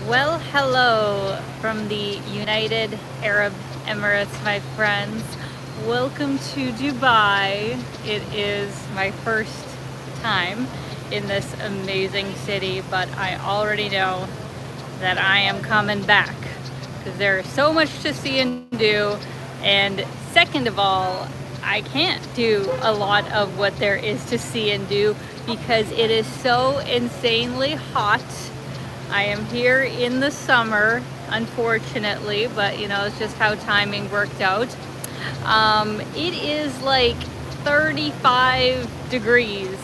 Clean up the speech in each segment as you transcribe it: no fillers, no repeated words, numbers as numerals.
Well, hello from the United Arab Emirates, my friends. Welcome to Dubai. It is my first time in this amazing city, but I already know that I am coming back because there is so much to see and do. And second of all, I can't do a lot of what there is to see and do because it is so insanely hot. I am here in the summer, unfortunately, but you know, it's just how timing worked out. It is like 35 degrees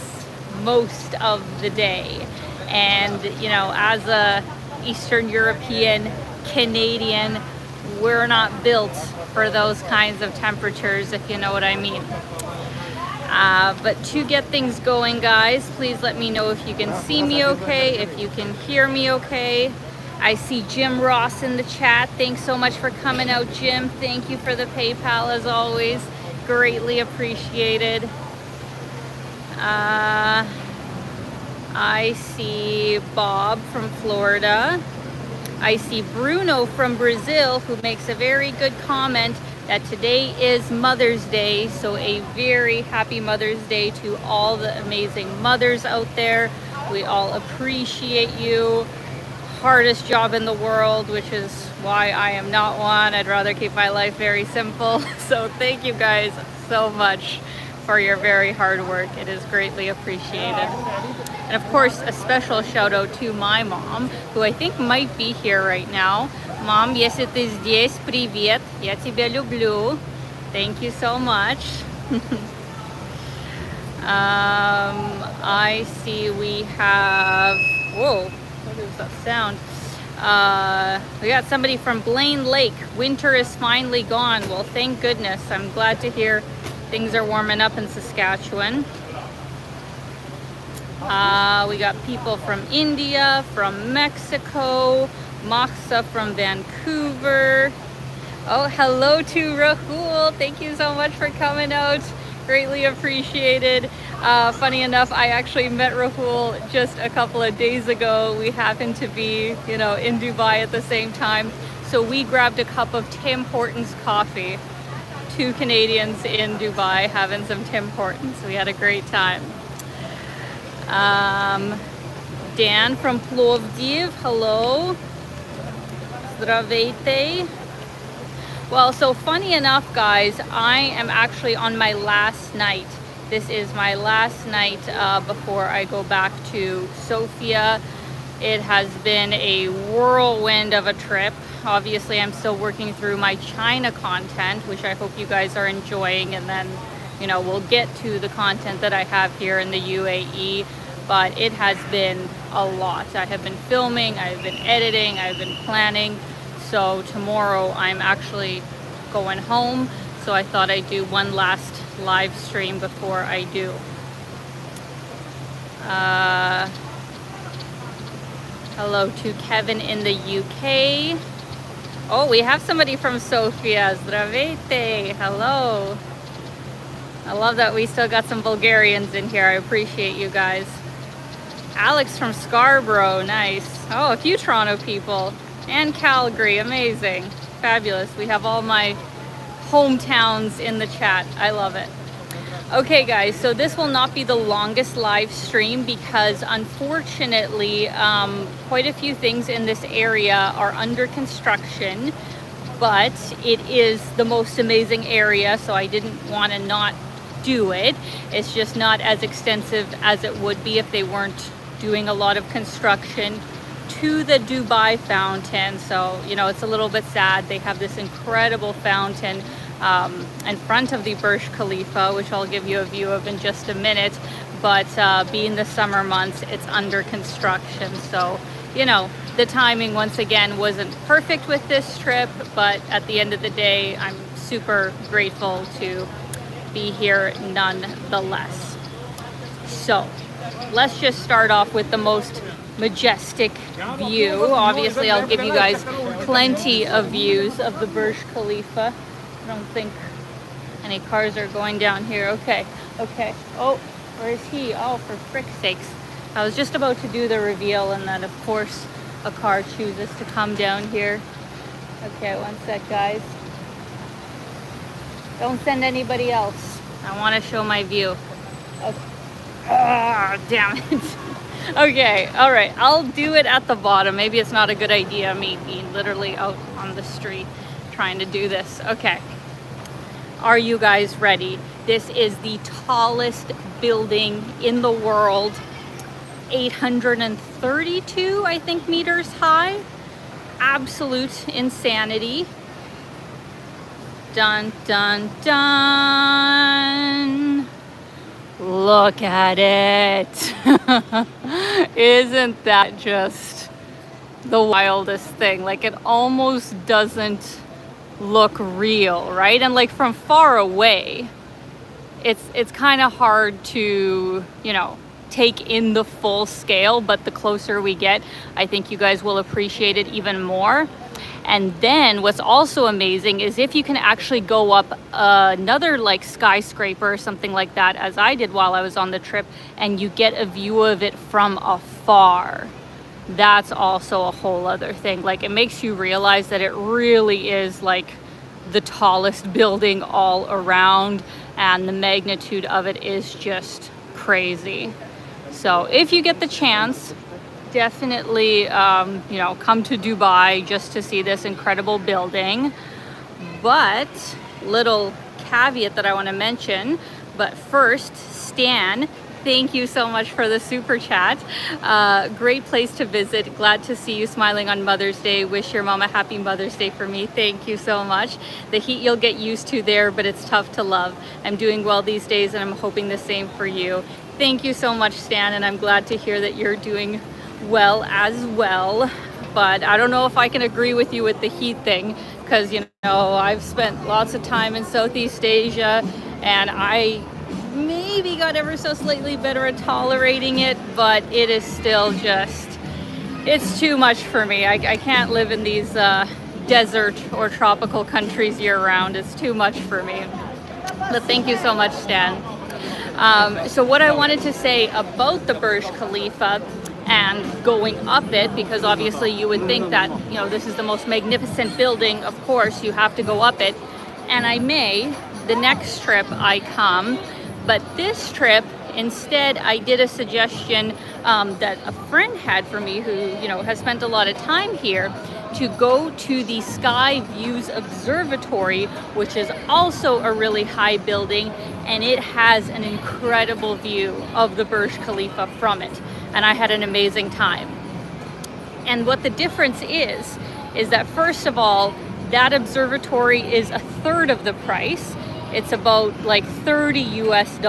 most of the day. And you know, as a Eastern European Canadian, we're not built for those kinds of temperatures, if you know what I mean. But to get things going, guys, please let me know if you can see me okay, if you can hear me okay. I see Jim Ross in the chat. Thanks so much for coming out, Jim. Thank you for the PayPal as always. Greatly appreciated. I see Bob from Florida. I see Bruno from Brazil, who makes a very good comment that today is Mother's Day, so a very happy Mother's Day to all the amazing mothers out there. We all appreciate you. Hardest job in the world, which is why I am not one. I'd rather keep my life very simple. So thank you guys so much for your very hard work. It is greatly appreciated. And of course, a special shout out to my mom, who I think might be here right now. Mom, если ты здесь, привет, я тебя люблю. Thank you so much. I see we have, whoa, what is that sound? We got somebody from Blaine Lake. Winter is finally gone. Well, thank goodness. I'm glad to hear things are warming up in Saskatchewan. We got people from India, from Mexico, Moxa from Vancouver. Oh, hello to Rahul. Thank you so much for coming out. Greatly appreciated. Funny enough, I actually met Rahul just a couple of days ago. We happened to be, you know, in Dubai at the same time. So we grabbed a cup of Tim Hortons coffee. Two Canadians in Dubai having some Tim Hortons. We had a great time. Dan from Plovdiv, hello. Zdravейте. Well, so funny enough, guys, I am actually on my last night. This is my last night before I go back to Sofia. It has been a whirlwind of a trip. Obviously, I'm still working through my China content, which I hope you guys are enjoying, and then, you know, we'll get to the content that I have here in the UAE. But it has been a lot. I have been filming, I've been editing, I've been planning. So tomorrow I'm actually going home. So I thought I'd do one last live stream before I do. Hello to Kevin in the UK. Oh, we have somebody from Sofia. Zdravейте. Hello. I love that we still got some Bulgarians in here. I appreciate you guys. Alex from Scarborough, nice. Oh, a few Toronto people. And Calgary, amazing. Fabulous. We have all my hometowns in the chat. I love it. Okay, guys, so this will not be the longest live stream because unfortunately, quite a few things in this area are under construction, but it is the most amazing area, so I didn't want to not do it. It's just not as extensive as it would be if they weren't doing a lot of construction to the Dubai fountain. So, you know, it's a little bit sad. They have this incredible fountain in front of the Burj Khalifa, which I'll give you a view of in just a minute. But being the summer months, it's under construction. So, you know, the timing once again wasn't perfect with this trip, but at the end of the day, I'm super grateful to be here nonetheless. So let's just start off with the most majestic view. Obviously, I'll give you guys plenty of views of the Burj Khalifa. I don't think any cars are going down here. Okay. Oh, where is he? Oh, for frick's sakes. I was just about to do the reveal, and then of course a car chooses to come down here. Okay, one sec, guys. Don't send anybody else. I want to show my view. Okay. Ah, damn it. Okay, all right. I'll do it at the bottom. Maybe it's not a good idea, me being literally out on the street trying to do this. Okay. Are you guys ready? This is the tallest building in the world. 832, I think, meters high. Absolute insanity. Dun, dun, dun. Look at it. Isn't that just the wildest thing? Like, it almost doesn't look real, right? And like from far away, it's kind of hard to, you know, take in the full scale, but the closer we get, I think you guys will appreciate it even more. And then what's also amazing is if you can actually go up another like skyscraper or something like that, as I did while I was on the trip, and you get a view of it from afar. That's also a whole other thing. Like, it makes you realize that it really is like the tallest building all around, and the magnitude of it is just crazy. So if you get the chance, definitely, you know, come to Dubai just to see this incredible building. But little caveat that I want to mention, but first, Stan, thank you so much for the super chat. Great place to visit. Glad to see you smiling on Mother's Day. Wish your mom a happy Mother's Day for me. Thank you so much. The heat you'll get used to there, but it's tough to love. I'm doing well these days, and I'm hoping the same for you. Thank you so much, Stan, and I'm glad to hear that you're doing well as well. But I don't know if I can agree with you with the heat thing, because, you know, I've spent lots of time in Southeast Asia, and I maybe got ever so slightly better at tolerating it, but it is still just, it's too much for me. I can't live in these desert or tropical countries year round. It's too much for me. But thank you so much, Stan. So what I wanted to say about the Burj Khalifa and going up it, because obviously you would think that, you know, this is the most magnificent building, of course you have to go up it, and I may, the next trip I come, but this trip, instead, I did a suggestion that a friend had for me who, you know, has spent a lot of time here, to go to the Sky Views Observatory, which is also a really high building, and it has an incredible view of the Burj Khalifa from it. And I had an amazing time. And what the difference is that first of all, that observatory is a third of the price. It's about like $30 US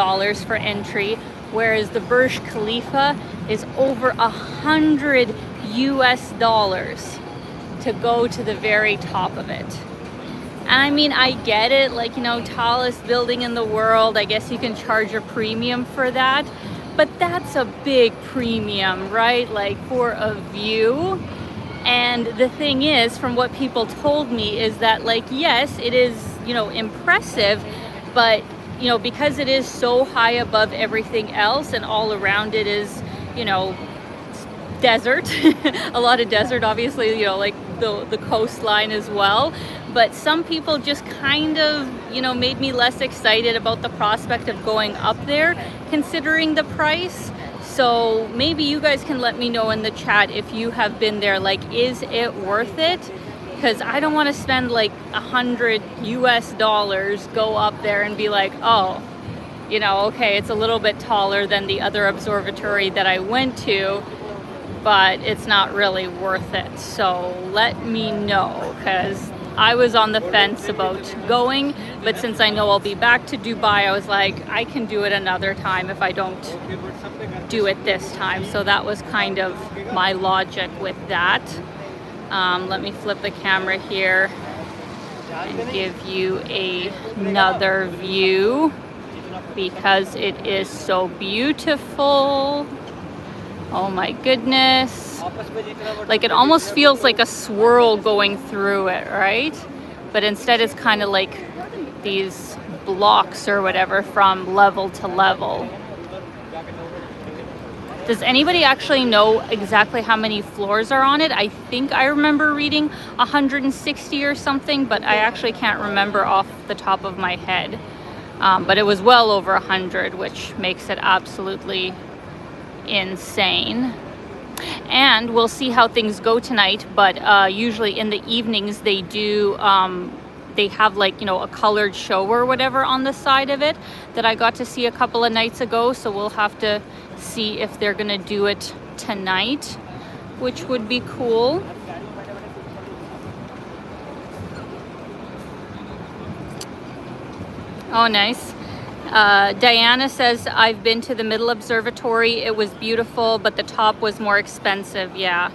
for entry, whereas the Burj Khalifa is over $100 US to go to the very top of it. And I mean, I get it, like, you know, tallest building in the world, I guess you can charge a premium for that, but that's a big premium, right? Like, for a view. And the thing is, from what people told me, is that, like, yes, it is, you know, impressive, but, you know, because it is so high above everything else and all around it is, you know, desert, a lot of desert, obviously, you know, like the coastline as well. But some people just kind of, you know, made me less excited about the prospect of going up there, considering the price. So maybe you guys can let me know in the chat if you have been there, like, is it worth it? Because I don't want to spend like $100 US, go up there and be like, oh, you know, okay, it's a little bit taller than the other observatory that I went to, but it's not really worth it. So let me know, because I was on the fence about going, but since I know I'll be back to Dubai, I was like, I can do it another time if I don't do it this time. So that was kind of my logic with that. Let me flip the camera here and give you another view, because it is so beautiful. Oh my goodness. Like, it almost feels like a swirl going through it, right? But instead it's kind of like these blocks or whatever from level to level. Does anybody actually know exactly how many floors are on it? I think I remember reading 160 or something, but I actually can't remember off the top of my head. But it was well over 100, which makes it absolutely insane. And we'll see how things go tonight, but usually in the evenings they do they have, like, you know, a colored show or whatever on the side of it that I got to see a couple of nights ago, so we'll have to see if they're gonna do it tonight, which would be cool. Oh, nice. Diana says, I've been to the middle observatory. It was beautiful, but the top was more expensive. Yeah.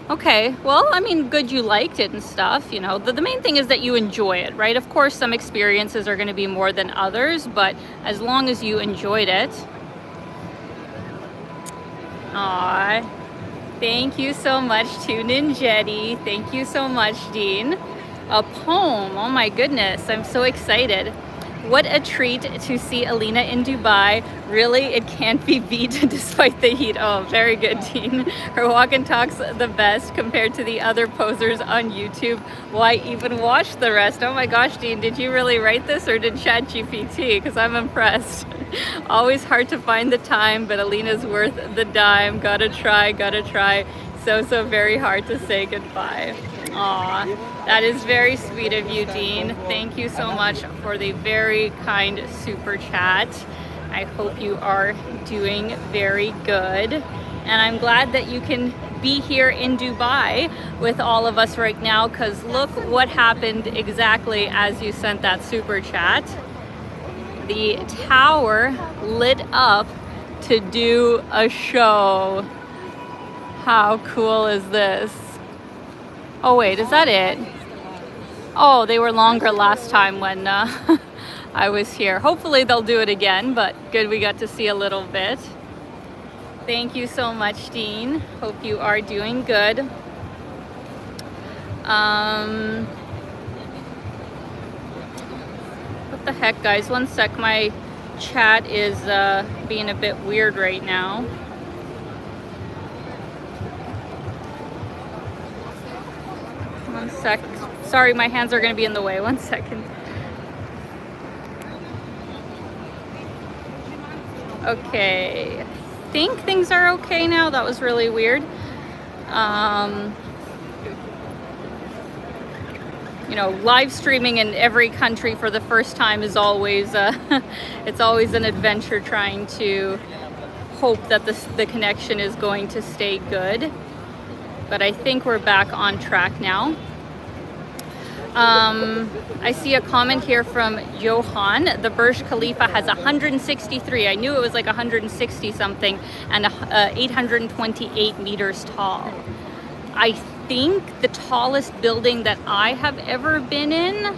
Okay. Well, I mean, good you liked it and stuff. You know, the main thing is that you enjoy it, right? Of course, some experiences are going to be more than others, but as long as you enjoyed it. Aw. Thank you so much, Tune In Jetty. Thank you so much, Dean. A poem. Oh my goodness. I'm so excited. What a treat to see Alina in Dubai. Really, it can't be beat despite the heat. Oh, very good, Dean. Her walk and talk's the best compared to the other posers on YouTube. Why even watch the rest? Oh my gosh, Dean, did you really write this or did ChatGPT? Because I'm impressed. Always hard to find the time, but Alina's worth the dime. Gotta try, gotta try. So very hard to say goodbye. Aw, that is very sweet of you, Dean. Thank you so much for the very kind super chat. I hope you are doing very good. And I'm glad that you can be here in Dubai with all of us right now, because look what happened exactly as you sent that super chat. The tower lit up to do a show. How cool is this? Oh wait, is that it? Oh, they were longer last time when I was here. Hopefully they'll do it again, but good we got to see a little bit. Thank you so much, Dean. Hope you are doing good. What the heck, guys? One sec, my chat is being a bit weird right now. One sec. Sorry, my hands are going to be in the way. 1 second. Okay. I think things are okay now. That was really weird. You know, live streaming in every country for the first time is always it's always an adventure, trying to hope that the connection is going to stay good. But I think we're back on track now. I see a comment here from Johan. The Burj Khalifa has 163. I knew it was like 160 something, and 828 meters tall. I think the tallest building that I have ever been in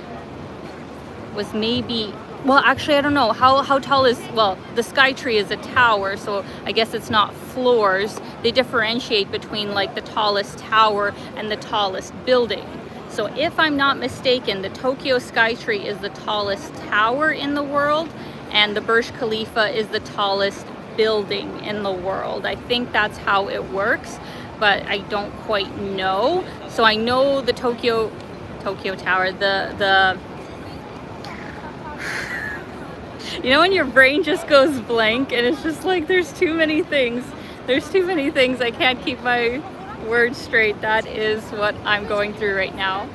was maybe, well, actually, I don't know. How tall is, well, the Skytree is a tower, so I guess it's not floors. They differentiate between like the tallest tower and the tallest building. So if I'm not mistaken, the Tokyo Skytree is the tallest tower in the world, and the Burj Khalifa is the tallest building in the world. I think that's how it works, but I don't quite know. So I know the Tokyo Tower, the you know when your brain just goes blank and it's just like there's too many things. There's too many things. I can't keep my words straight. That is what I'm going through right now.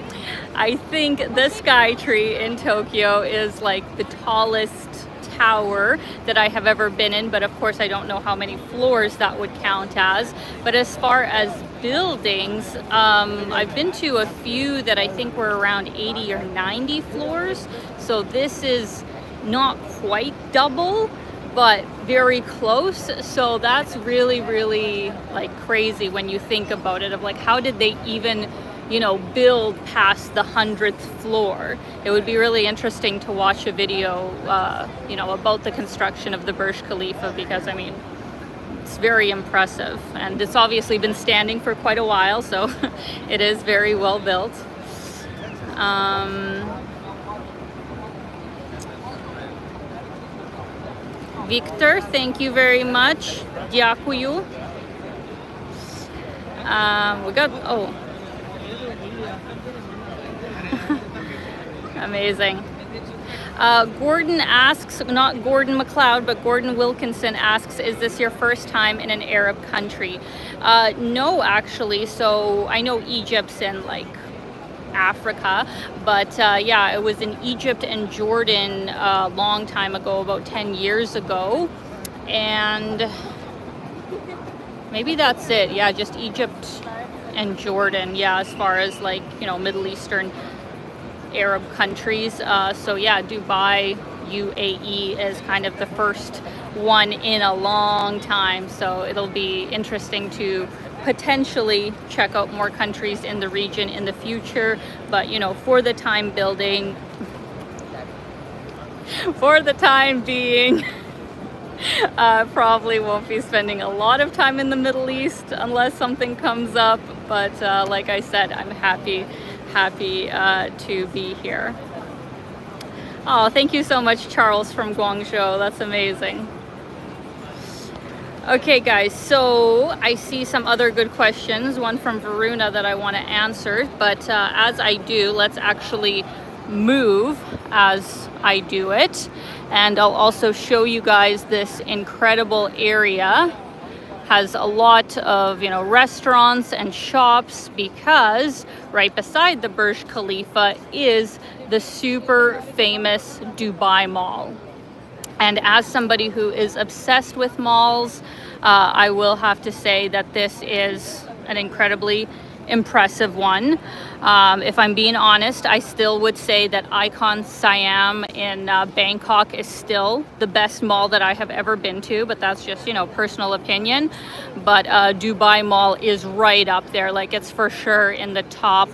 I think the Skytree in Tokyo is like the tallest tower that I have ever been in, but of course I don't know how many floors that would count as. But as far as buildings, I've been to a few that I think were around 80 or 90 floors. So this is not quite double, but very close. So that's really, really like crazy when you think about it, of like, how did they even, you know, build past the 100th floor? It would be really interesting to watch a video, you know, about the construction of the Burj Khalifa, because I mean, it's very impressive, and it's obviously been standing for quite a while, so it is very well built. Victor, thank you very much. Дякую. We got, oh. Amazing. Gordon asks, not Gordon McLeod, but Gordon Wilkinson asks, is this your first time in an Arab country? No, actually. So I know Egypt's in like Africa, but yeah, it was in Egypt and Jordan a long time ago, about 10 years ago. And maybe that's it. Yeah, just Egypt and Jordan. Yeah, as far as like, you know, Middle Eastern Arab countries. So yeah, Dubai, UAE is kind of the first one in a long time. So it'll be interesting to potentially check out more countries in the region in the future. But you know, for the time being, probably won't be spending a lot of time in the Middle East unless something comes up. But like I said, I'm happy to be here. Oh, thank you so much, Charles from Guangzhou. That's amazing. Okay, guys, so I see some other good questions, one from Varuna that I want to answer, but as I do, let's actually move as I do it, and I'll also show you guys this incredible area. Has a lot of, you know, restaurants and shops, because right beside the Burj Khalifa is the super famous Dubai Mall. And as somebody who is obsessed with malls, I will have to say that this is an incredibly impressive one. If I'm being honest, I still would say that Icon Siam in Bangkok is still the best mall that I have ever been to, but that's just, you know, personal opinion. But Dubai Mall is right up there. Like, it's for sure in the top.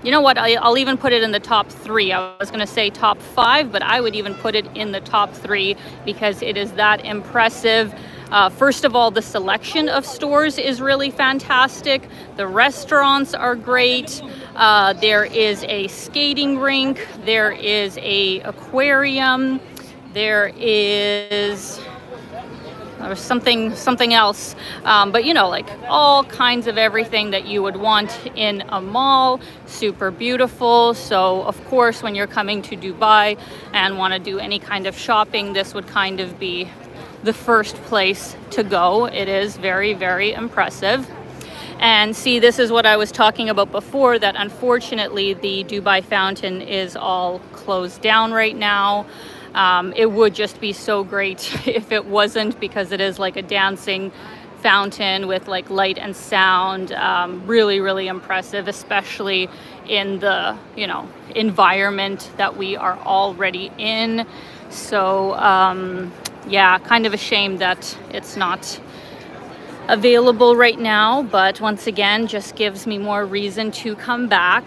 You know what, I'll even put it in the top 3. I was gonna say top 5, but I would even put it in the top 3 because it is that impressive. First of all, the selection of stores is really fantastic. The restaurants are great. There is a skating rink. There is a aquarium. There is something else, but you know, like all kinds of everything that you would want in a mall. Super beautiful. So of course, when you're coming to Dubai and want to do any kind of shopping, this would kind of be the first place to go. It is very, very impressive. And see, this is what I was talking about before, that unfortunately the Dubai fountain is all closed down right now. It would just be so great if it wasn't, because it is like a dancing fountain with like light and sound. Really, really impressive, especially in the, you know, environment that we are already in. So yeah, kind of a shame that it's not available right now, but once again, just gives me more reason to come back.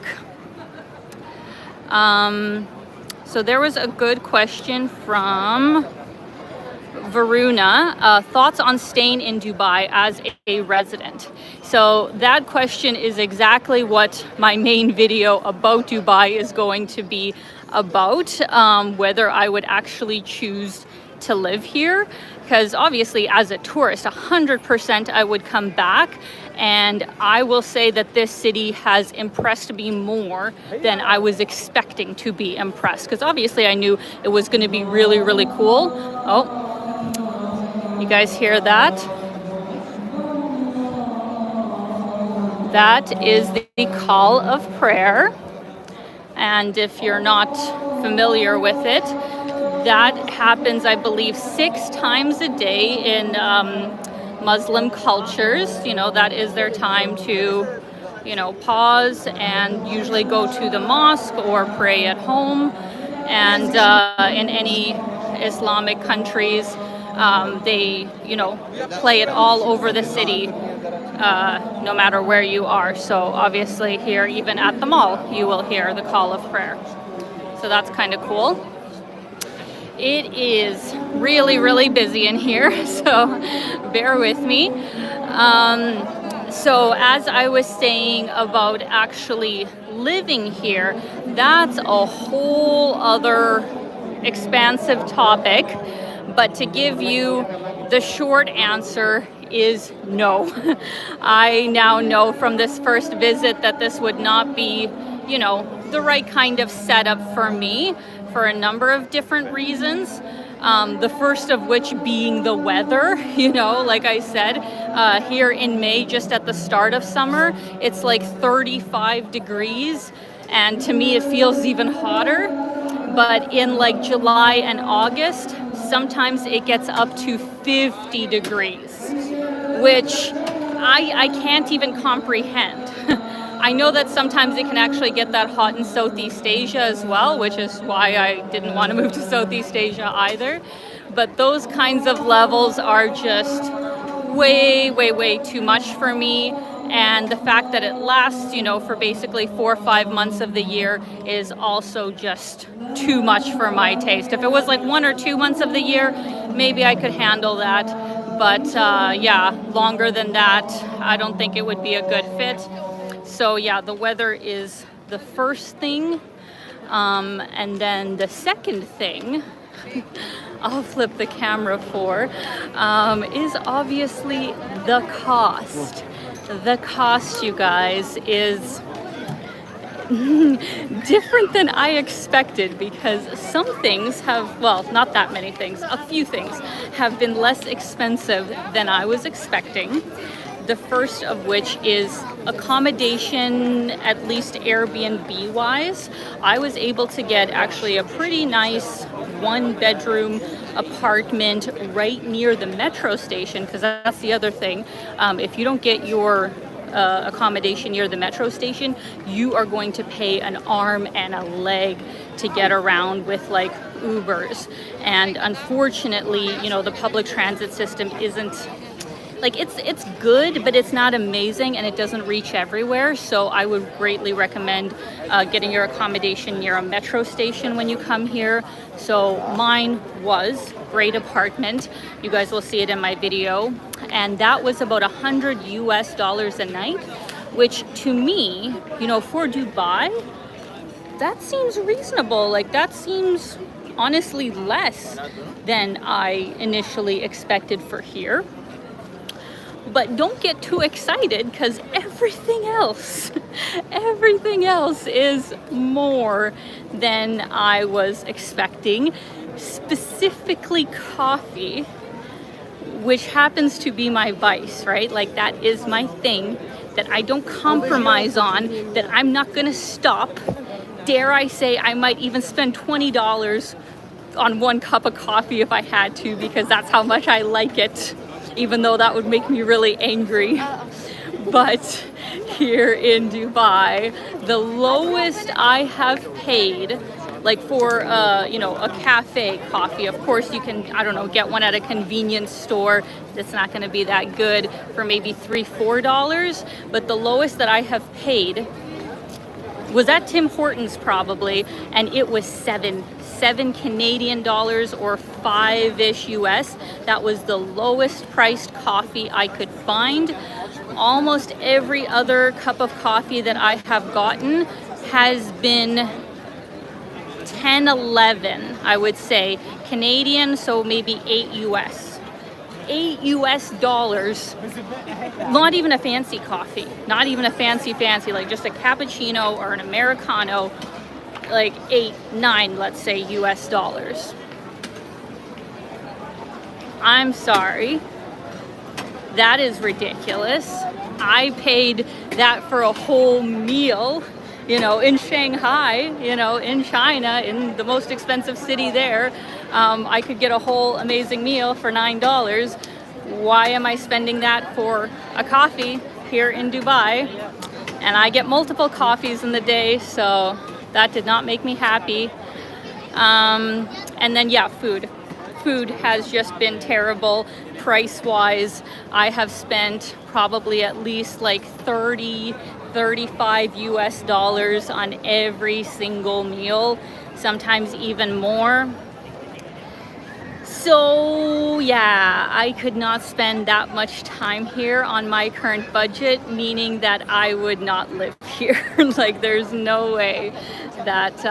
So there was a good question from Varuna, thoughts on staying in Dubai as a resident. So that question is exactly what my main video about Dubai is going to be about, whether I would actually choose to live here. Because obviously as a tourist, 100% I would come back. And I will say that this city has impressed me more than I was expecting to be impressed. Because obviously I knew it was going to be really, really cool. Oh, you guys hear that? That is the call of prayer. And if you're not familiar with it, that happens, I believe, 6 times a day in Muslim cultures. You know, that is their time to, you know, pause and usually go to the mosque or pray at home. And in any Islamic countries, they, you know, play it all over the city, no matter where you are. So obviously here, even at the mall, you will hear the call of prayer. So that's kind of cool. It is really, really busy in here, so bear with me. So as I was saying about actually living here, that's a whole other expansive topic. But to give you the short answer is no. I now know from this first visit that this would not be, you know, the right kind of setup for me for a number of different reasons. The first of which being the weather, you know, like I said, here in May, just at the start of summer, it's like 35 degrees. And to me, it feels even hotter. But in like July and August, sometimes it gets up to 50 degrees, which I can't even comprehend. I know that sometimes it can actually get that hot in Southeast Asia as well, which is why I didn't want to move to Southeast Asia either. But those kinds of levels are just way, way, way too much for me. And the fact that it lasts, you know, for basically 4 or 5 months of the year is also just too much for my taste. If it was like 1 or 2 months of the year, maybe I could handle that. But yeah, longer than that, I don't think it would be a good fit. So yeah, the weather is the first thing. And then the second thing I'll flip the camera for is obviously the cost. The cost, you guys, is different than I expected, because some things have, well, not that many things, a few things have been less expensive than I was expecting. The first of which is accommodation, at least Airbnb wise. I was able to get actually a pretty nice 1-bedroom apartment right near the metro station, because that's the other thing. If you don't get your accommodation near the metro station, you are going to pay an arm and a leg to get around with like Ubers. And unfortunately, you know, the public transit system isn't, like, it's good, but it's not amazing, and it doesn't reach everywhere. So I would greatly recommend getting your accommodation near a metro station when you come here. So mine was great apartment. You guys will see it in my video. And that was about $100 a night, which to me, you know, for Dubai, that seems reasonable. Like, that seems honestly less than I initially expected for here. But don't get too excited, because everything else is more than I was expecting. Specifically coffee, which happens to be my vice, right? Like, that is my thing that I don't compromise on, that I'm not gonna stop. Dare I say, I might even spend $20 on 1 cup of coffee if I had to, because that's how much I like it. Even though that would make me really angry. But here in Dubai, the lowest I have paid, like for you know, a cafe coffee, of course you can, I don't know, get one at a convenience store that's not going to be that good, for maybe $3-4. But the lowest that I have paid was at Tim Hortons probably, and it was $7 Canadian dollars, or 5-ish US. That was the lowest priced coffee I could find. Almost every other cup of coffee that I have gotten has been 10, 11, I would say, Canadian, so maybe 8 US. $8 US. Not even a fancy coffee, not even a fancy, like just a cappuccino or an Americano, like 8, 9, let's say, US dollars. I'm sorry. That is ridiculous. I paid that for a whole meal, you know, in Shanghai, you know, in China, in the most expensive city there. I could get a whole amazing meal for $9. Why am I spending that for a coffee here in Dubai? And I get multiple coffees in the day, so that did not make me happy. And then, yeah, food. Food has just been terrible. Price-wise, I have spent probably at least like 30, 35 US dollars on every single meal, sometimes even more. So yeah, I could not spend that much time here on my current budget, meaning that I would not live here. Like, there's no way that,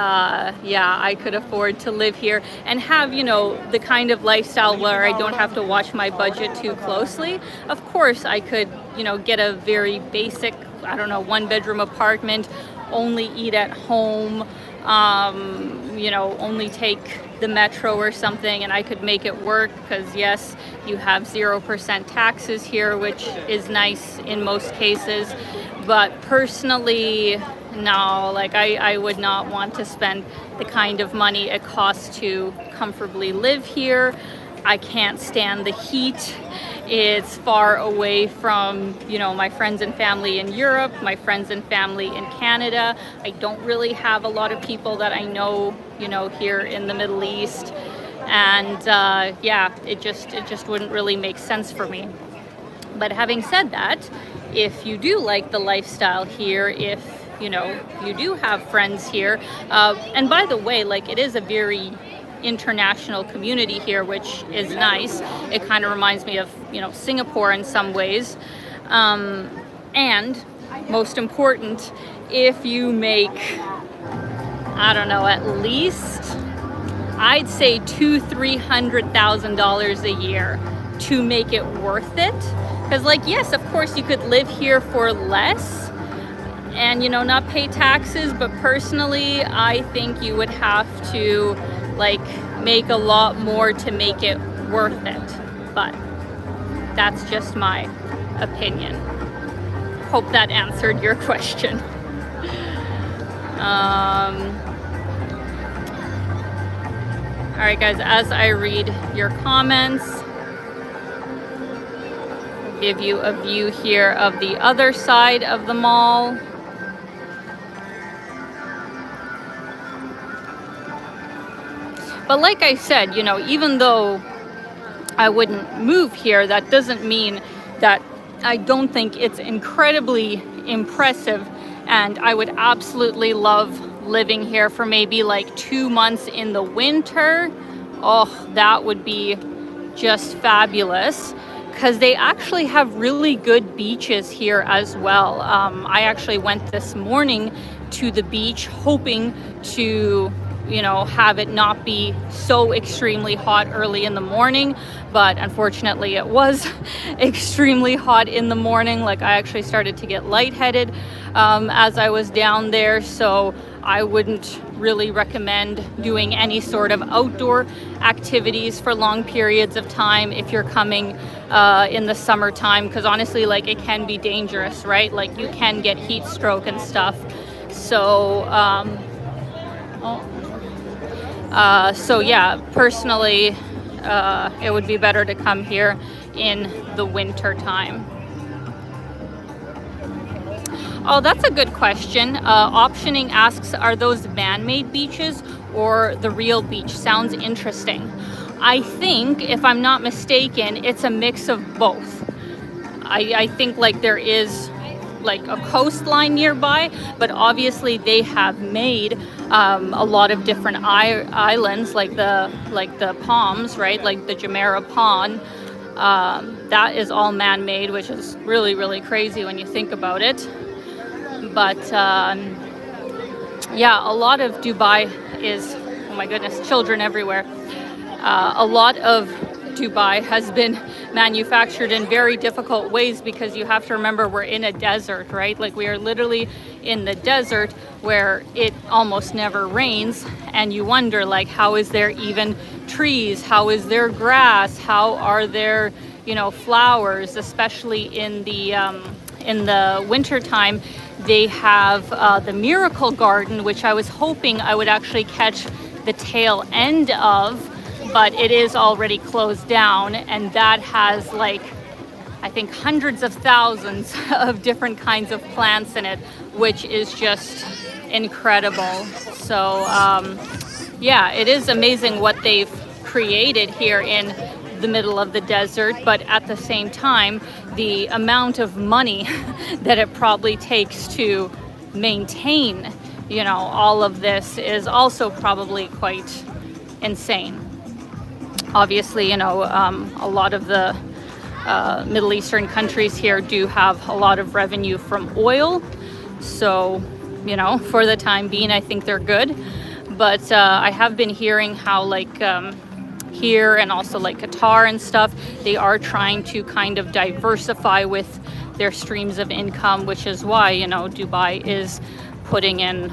yeah, I could afford to live here and have, you know, the kind of lifestyle where I don't have to watch my budget too closely. Of course, I could, you know, get a very basic, I don't know, 1-bedroom apartment, only eat at home, you know, only take the metro or something, and I could make it work, because yes, you have 0% taxes here, which is nice in most cases. But personally, no, like I would not want to spend the kind of money it costs to comfortably live here. I can't stand the heat. It's far away from, you know, my friends and family in Europe, my friends and family in Canada. I don't really have a lot of people that I know, you know, here in the Middle East. And yeah, it just wouldn't really make sense for me. But having said that, if you do like the lifestyle here, if, you know, you do have friends here, and by the way, like, it is a very international community here, which is nice. It kind of reminds me of, you know, Singapore in some ways. And most important, if you make, I don't know, at least, I'd say $200,000-$300,000 a year to make it worth it. Because, like, yes, of course you could live here for less and, you know, not pay taxes, but personally, I think you would have to, like, make a lot more to make it worth it. But that's just my opinion. Hope that answered your question. All right, guys, as I read your comments, I'll give you a view here of the other side of the mall. But like I said, you know, even though I wouldn't move here, that doesn't mean that I don't think it's incredibly impressive, and I would absolutely love living here for maybe like 2 months in the winter. Oh, that would be just fabulous, because they actually have really good beaches here as well. I actually went this morning to the beach hoping to, you know, have it not be so extremely hot early in the morning, but unfortunately it was extremely hot in the morning. Like, I actually started to get lightheaded as I was down there, so I wouldn't really recommend doing any sort of outdoor activities for long periods of time if you're coming in the summertime, because honestly, like, it can be dangerous, right? Like, you can get heat stroke and stuff. So so yeah, personally, it would be better to come here in the winter time. Oh, that's a good question. Optioning asks, are those man-made beaches or the real beach? Sounds interesting. I think, if I'm not mistaken, it's a mix of both. I think, like, there is like a coastline nearby, but obviously they have made a lot of different islands, like the palms, right? Like the Jumeirah Pond. That is all man-made, which is really, really crazy when you think about it. But yeah, a lot of Dubai is, oh my goodness, children everywhere. A lot of Dubai has been manufactured in very difficult ways, because you have to remember, we're in a desert, right? Like, we are literally in the desert where it almost never rains, and you wonder, like, how is there even trees? How is there grass? How are there, you know, flowers? Especially in the winter time, they have the Miracle Garden, which I was hoping I would actually catch the tail end of, but it is already closed down, and that has, like, I think hundreds of thousands of different kinds of plants in it, which is just incredible. So yeah, it is amazing what they've created here in the middle of the desert, but at the same time, the amount of money that it probably takes to maintain, you know, all of this is also probably quite insane. Obviously, you know, a lot of the Middle Eastern countries here do have a lot of revenue from oil, So, you know, for the time being, I think they're good. But I have been hearing how like here and also like Qatar and stuff, they are trying to kind of diversify with their streams of income, which is why, you know, Dubai is putting in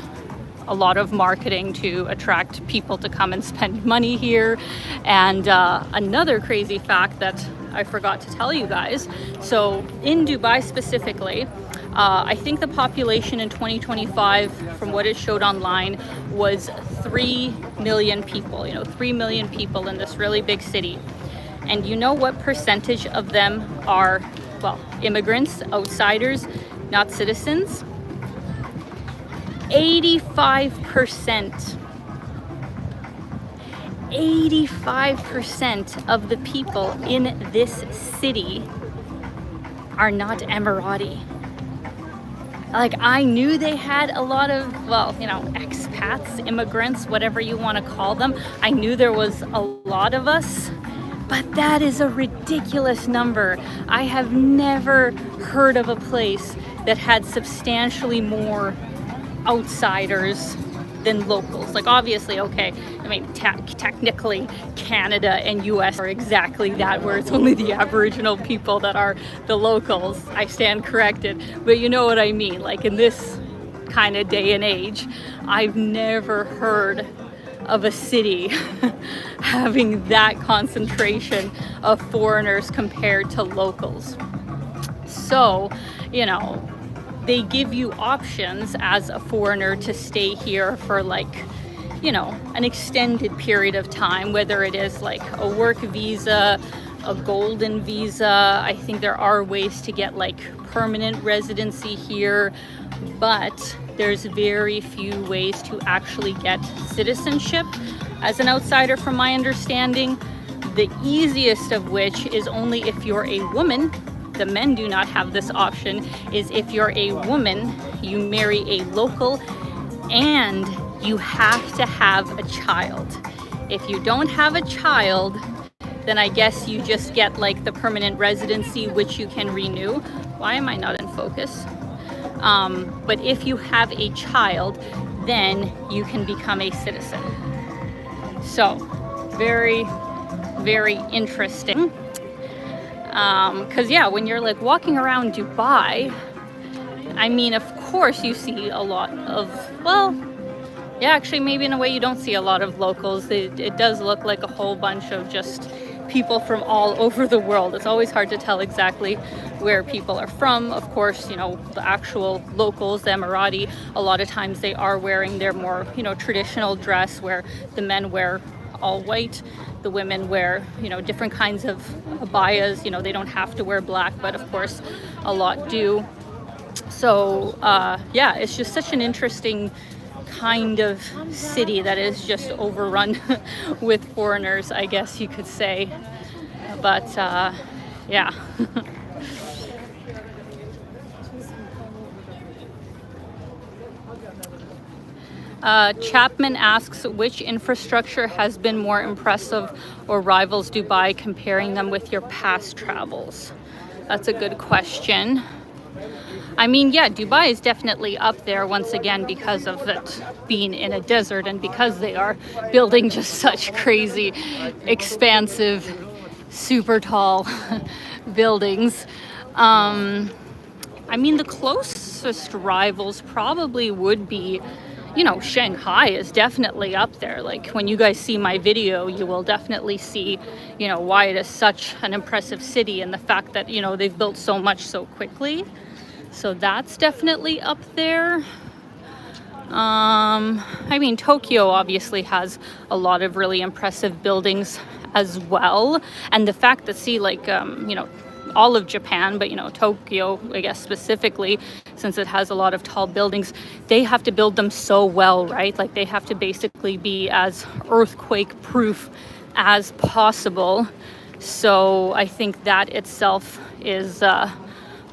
a lot of marketing to attract people to come and spend money here. And another crazy fact that I forgot to tell you guys, so in Dubai specifically, I think the population in 2025, from what it showed online, was 3 million people, you know, 3 million people in this really big city. And you know what percentage of them are, well, immigrants, outsiders, not citizens? 85%. 85% of the people in this city are not Emirati. Like, I knew they had a lot of, well, you know, expats, immigrants, whatever you want to call them. I knew there was a lot of us, but that is a ridiculous number. I have never heard of a place that had substantially more outsiders than locals. Like, obviously, okay, I mean, technically Canada and US are exactly that, where it's only the Aboriginal people that are the locals. I stand corrected, but you know what I mean. Like, in this kind of day and age, I've never heard of a city having that concentration of foreigners compared to locals. So, you know, they give you options as a foreigner to stay here for, like, you know, an extended period of time, whether it is like a work visa, a golden visa. I think there are ways to get like permanent residency here, but there's very few ways to actually get citizenship as an outsider, from my understanding. The easiest of which is only if you're a woman. The men do not have this option. Is if you're a woman, you marry a local and you have to have a child. If you don't have a child, then I guess you just get like the permanent residency, which you can renew. Why am I not in focus? But if you have a child, then you can become a citizen. So very, very interesting. Because yeah, when you're like walking around Dubai, I mean, of course you see a lot of, well, yeah, actually maybe in a way you don't see a lot of locals. It does look like a whole bunch of just people from all over the world. It's always hard to tell exactly where people are from. Of course, you know, the actual locals, the Emirati, a lot of times they are wearing their more, you know, traditional dress, where the men wear all white, the women wear, you know, different kinds of abayas. You know, they don't have to wear black, but of course a lot do. So yeah, it's just such an interesting kind of city that is just overrun with foreigners, I guess you could say. But yeah. Chapman asks, which infrastructure has been more impressive or rivals Dubai, comparing them with your past travels? That's a good question. I mean, yeah, Dubai is definitely up there once again because of it being in a desert and because they are building just such crazy, expansive, super tall buildings. I mean, the closest rivals probably would be, you know, Shanghai is definitely up there. Like, when you guys see my video, you will definitely see, you know, why it is such an impressive city, and the fact that, you know, they've built so much so quickly. So that's definitely up there. I mean, Tokyo obviously has a lot of really impressive buildings as well. And the fact that, see, like, you know, all of Japan, but, you know, Tokyo, I guess specifically, since it has a lot of tall buildings, they have to build them so well, right? Like, they have to basically be as earthquake proof as possible. So I think that itself is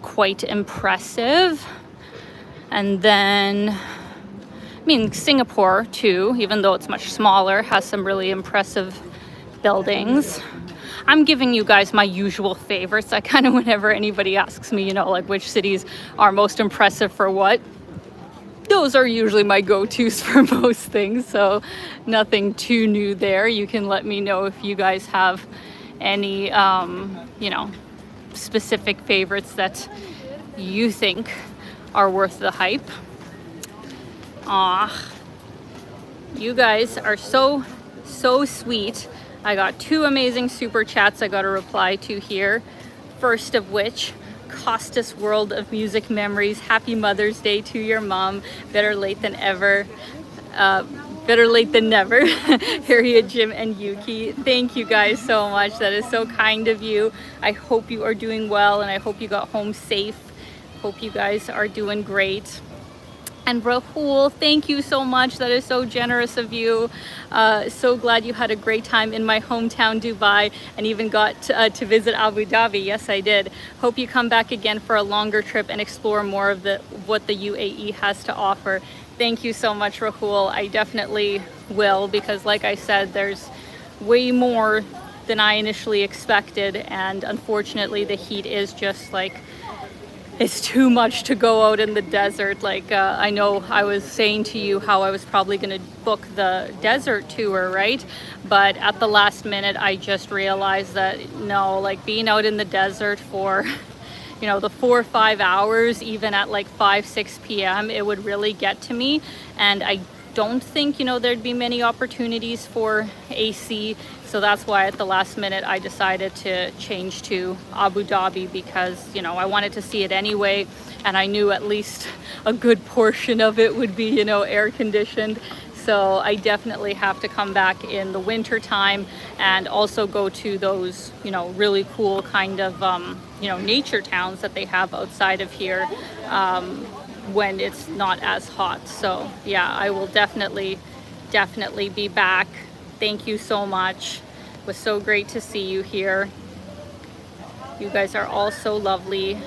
quite impressive. And then, I mean, Singapore too, even though it's much smaller, has some really impressive buildings. I'm giving you guys my usual favorites. I kind of, whenever anybody asks me, you know, like which cities are most impressive for what, those are usually my go-tos for most things, so nothing too new there. You can let me know if you guys have any you know, specific favorites that you think are worth the hype. Ah, you guys are so sweet. I got 2 amazing super chats I got to reply to here. First of which, Costas World of Music Memories, happy Mother's Day to your mom. Better late than ever. Better late than never. Harriet, Jim, and Yuki, thank you guys so much. That is so kind of you. I hope you are doing well, and I hope you got home safe. Hope you guys are doing great. And Rahul, thank you so much. That is so generous of you. So glad you had a great time in my hometown, Dubai, and even got to visit Abu Dhabi. Yes, I did. Hope you come back again for a longer trip and explore more of what the UAE has to offer. Thank you so much, Rahul. I definitely will, because like I said, there's way more than I initially expected, and unfortunately the heat is just like, it's too much to go out in the desert. Like I know I was saying to you how I was probably going to book the desert tour, right? But at the last minute, I just realized that no, like being out in the desert for, you know, the 4 or 5 hours, even at like 5, 6 p.m., it would really get to me. And I don't think, you know, there'd be many opportunities for AC. So that's why at the last minute I decided to change to Abu Dhabi, because, you know, I wanted to see it anyway. And I knew at least a good portion of it would be, you know, air conditioned. So I definitely have to come back in the winter time and also go to those, you know, really cool kind of, you know, nature towns that they have outside of here when it's not as hot. So yeah, I will definitely be back. Thank you so much. It was so great to see you here. You guys are all so lovely.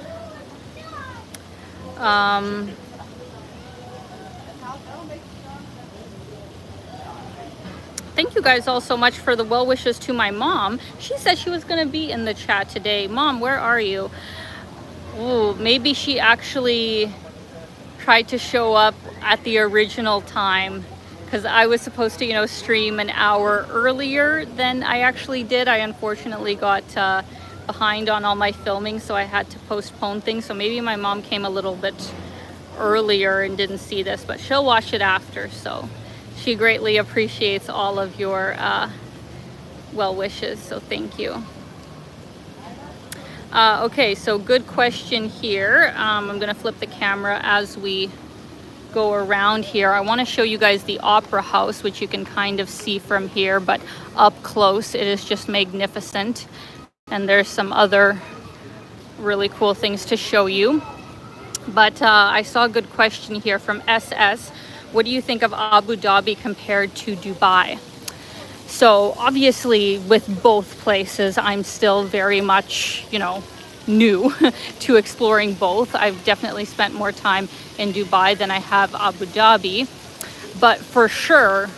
Thank you guys all so much for the well wishes to my mom. She said she was going to be in the chat today. Mom, where are you? Oh, maybe she actually tried to show up at the original time, because I was supposed to, you know, stream an hour earlier than I actually did. I unfortunately got behind on all my filming, so I had to postpone things. So maybe my mom came a little bit earlier and didn't see this, but she'll watch it after. So she greatly appreciates all of your well wishes, so thank you. Okay, so good question here. I'm gonna flip the camera as we go around here. I want to show you guys the Opera House, which you can kind of see from here, but up close it is just magnificent. And there's some other really cool things to show you. But I saw a good question here from SS. What do you think of Abu Dhabi compared to Dubai? So obviously with both places, I'm still very much, you know, new to exploring both. I've definitely spent more time in Dubai than I have Abu Dhabi. But for sure,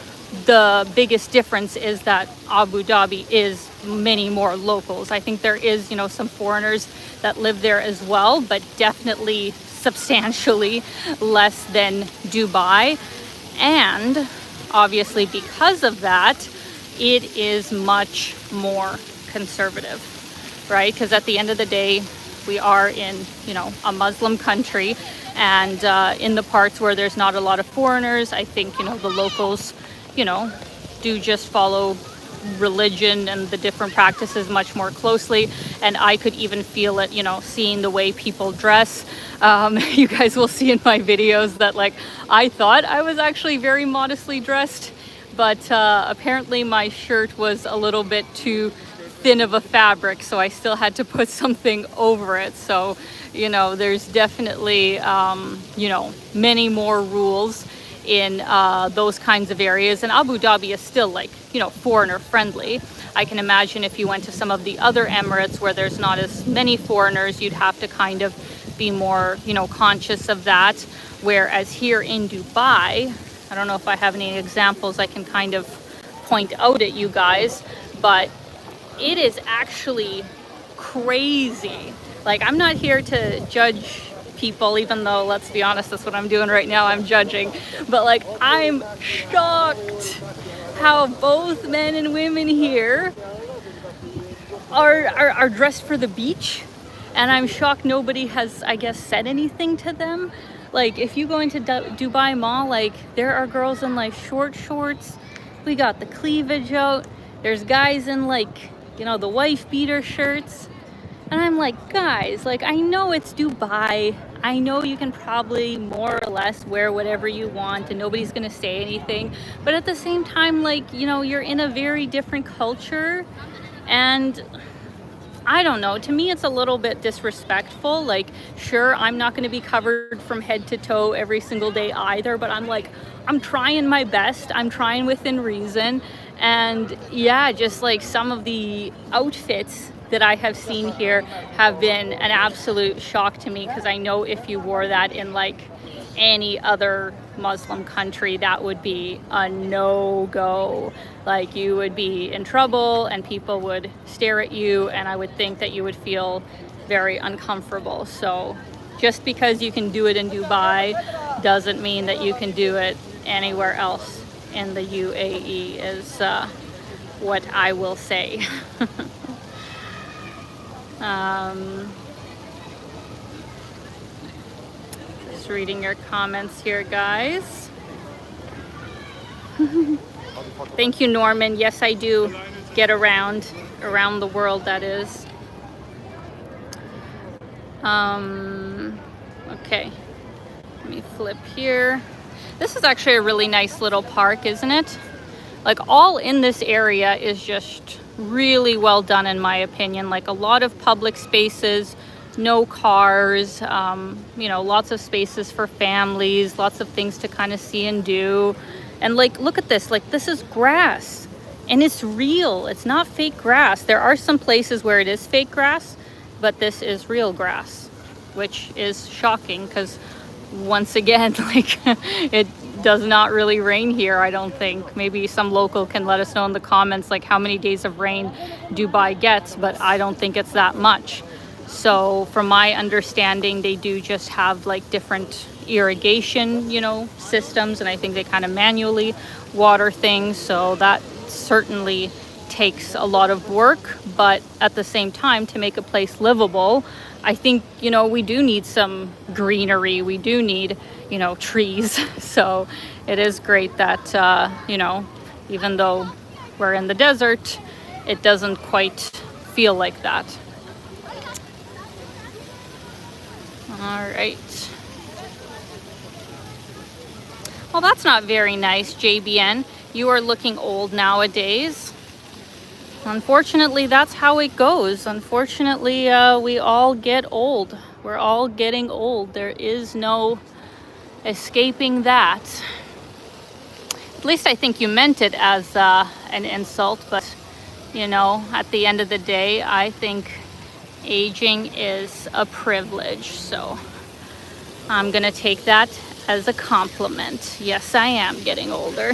the biggest difference is that Abu Dhabi is many more locals. I think there is, you know, some foreigners that live there as well, but definitely substantially less than Dubai. And obviously because of that, it is much more conservative, right? Because at the end of the day, we are in, you know, a Muslim country, and in the parts where there's not a lot of foreigners, I think, you know, the locals, you know, do just follow religion and the different practices much more closely. And I could even feel it, you know, seeing the way people dress. You guys will see in my videos that, like, I thought I was actually very modestly dressed, but apparently my shirt was a little bit too thin of a fabric, so I still had to put something over it. So, you know, there's definitely, you know, many more rules in those kinds of areas. And Abu Dhabi is still, like, you know, foreigner friendly. I can imagine if you went to some of the other Emirates where there's not as many foreigners, you'd have to kind of be more, you know, conscious of that. Whereas here in Dubai, I don't know if I have any examples I can kind of point out at you guys, but it is actually crazy. Like, I'm not here to judge people, even though, let's be honest, that's what I'm doing right now, I'm judging. But like, I'm shocked how both men and women here are dressed for the beach. And I'm shocked nobody has, I guess, said anything to them. Like, if you go into Dubai Mall, like, there are girls in like short shorts. We got the cleavage out. There's guys in like, you know, the wife beater shirts. And I'm like, guys, like, I know it's Dubai. I know you can probably more or less wear whatever you want and nobody's gonna say anything. But at the same time, like, you know, you're in a very different culture. And I don't know, to me it's a little bit disrespectful. Like, sure, I'm not going to be covered from head to toe every single day either, but I'm like, I'm trying my best, I'm trying within reason. And yeah, just like some of the outfits that I have seen here have been an absolute shock to me, because I know if you wore that in like any other Muslim country, that would be a no-go. Like, you would be in trouble and people would stare at you, and I would think that you would feel very uncomfortable. So just because you can do it in Dubai doesn't mean that you can do it anywhere else in the UAE, is what I will say. Just reading your comments here, guys. Thank you, Norman. Yes, I do get around the world, that is. Okay, let me flip here. This is actually a really nice little park, isn't it? Like, all in this area is just really well done, in my opinion. Like, a lot of public spaces, no cars, you know, lots of spaces for families, lots of things to kind of see and do. And like, look at this, like, this is grass and it's real. It's not fake grass. There are some places where it is fake grass, but this is real grass, which is shocking because, once again, like, it does not really rain here, I don't think. Maybe some local can let us know in the comments, like, how many days of rain Dubai gets, but I don't think it's that much. So from my understanding, they do just have like different irrigation, you know, systems, and I think they kind of manually water things. So that certainly takes a lot of work, but at the same time, to make a place livable, I think, you know, we do need some greenery. We do need, you know, trees. So it is great that, you know, even though we're in the desert, it doesn't quite feel like that. All right. Well, that's not very nice, JBN. You are looking old nowadays. Unfortunately, that's how it goes. Unfortunately, we all get old. We're all getting old. There is no escaping that. At least I think you meant it as an insult, but, you know, at the end of the day, I think aging is a privilege. So I'm gonna take that as a compliment. Yes, I am getting older.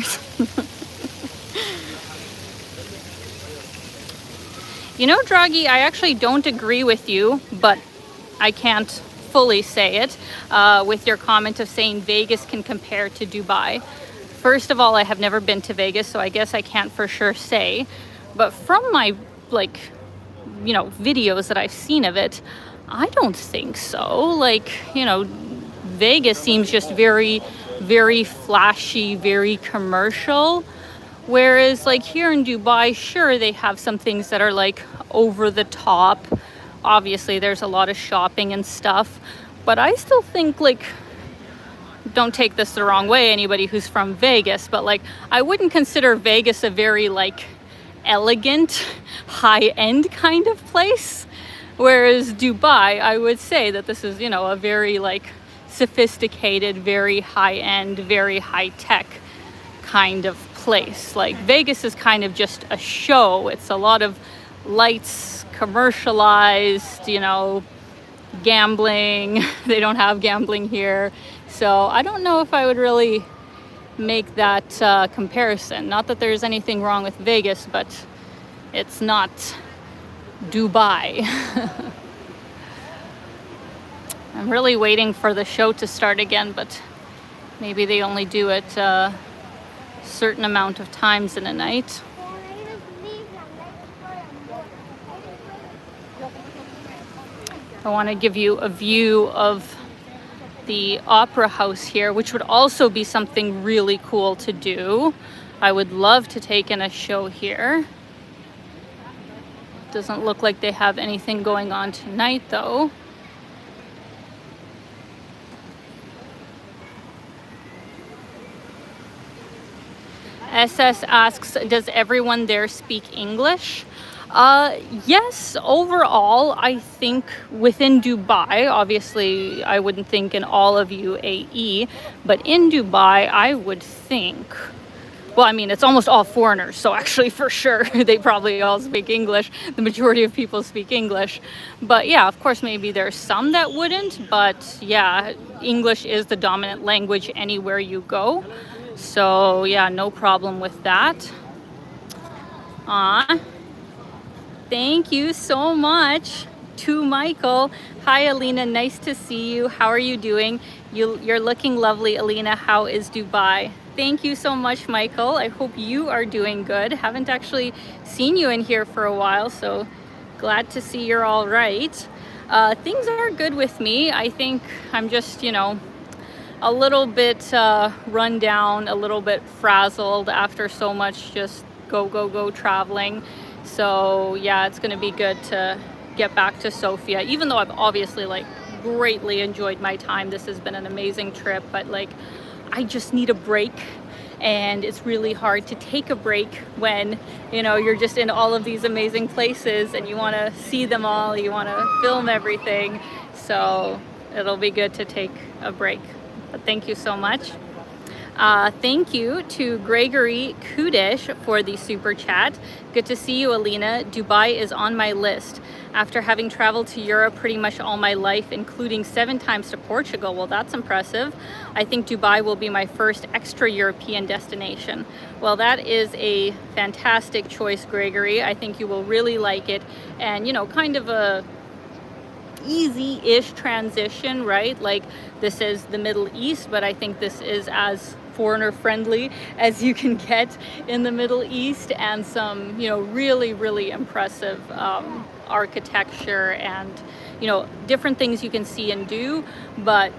You know, Draghi, I actually don't agree with you, but I can't fully say it, with your comment of saying Vegas can compare to Dubai. First of all, I have never been to Vegas, so I guess I can't for sure say. But from my, like, you know, videos that I've seen of it, I don't think so. Like, you know, Vegas seems just very, very flashy, very commercial. Whereas, like, here in Dubai, sure, they have some things that are like over the top. Obviously, there's a lot of shopping and stuff. But I still think, like, don't take this the wrong way, anybody who's from Vegas, but like, I wouldn't consider Vegas a very like elegant, high-end kind of place. Whereas Dubai, I would say that this is, you know, a very like sophisticated, very high-end, very high-tech kind of place. Like, Vegas is kind of just a show. It's a lot of lights, commercialized, you know, gambling. They don't have gambling here. So I don't know if I would really make that comparison. Not that there's anything wrong with Vegas, but it's not Dubai. I'm really waiting for the show to start again, but maybe they only do it a certain amount of times in a night. I want to give you a view of the opera house here, which would also be something really cool to do. I would love to take in a show here. Doesn't look like they have anything going on tonight though. SS asks, does everyone there speak English? Yes, overall, I think within Dubai, obviously I wouldn't think in all of UAE, but in Dubai, I would think, well, I mean, it's almost all foreigners, so actually for sure, they probably all speak English. The majority of people speak English. But yeah, of course, maybe there's some that wouldn't, but yeah, English is the dominant language anywhere you go. So yeah, no problem with that. Thank you so much to Michael. Hi, Alina, nice to see you. How are you doing? You're looking lovely, Alina. How is Dubai? Thank you so much, Michael. I hope you are doing good. Haven't actually seen you in here for a while, so glad to see you're all right. Things are good with me. I think I'm just, you know, a little bit run down, a little bit frazzled after so much just go traveling. So yeah, it's gonna be good to get back to Sofia, even though I've obviously like greatly enjoyed my time. This has been an amazing trip, but like I just need a break, and it's really hard to take a break when, you know, you're just in all of these amazing places and you want to see them all, you want to film everything. So it'll be good to take a break. But thank you so much. Thank you to Gregory Kudish for the super chat. Good to see you, Alina. Dubai is on my list. After having traveled to Europe pretty much all my life, including 7 times to Portugal, well, that's impressive. I think Dubai will be my first extra European destination. Well, that is a fantastic choice, Gregory. I think you will really like it. And, you know, kind of a easy-ish transition, right? Like, this is the Middle East, but I think this is as foreigner friendly as you can get in the Middle East, and some, you know, really impressive architecture and, you know, different things you can see and do. But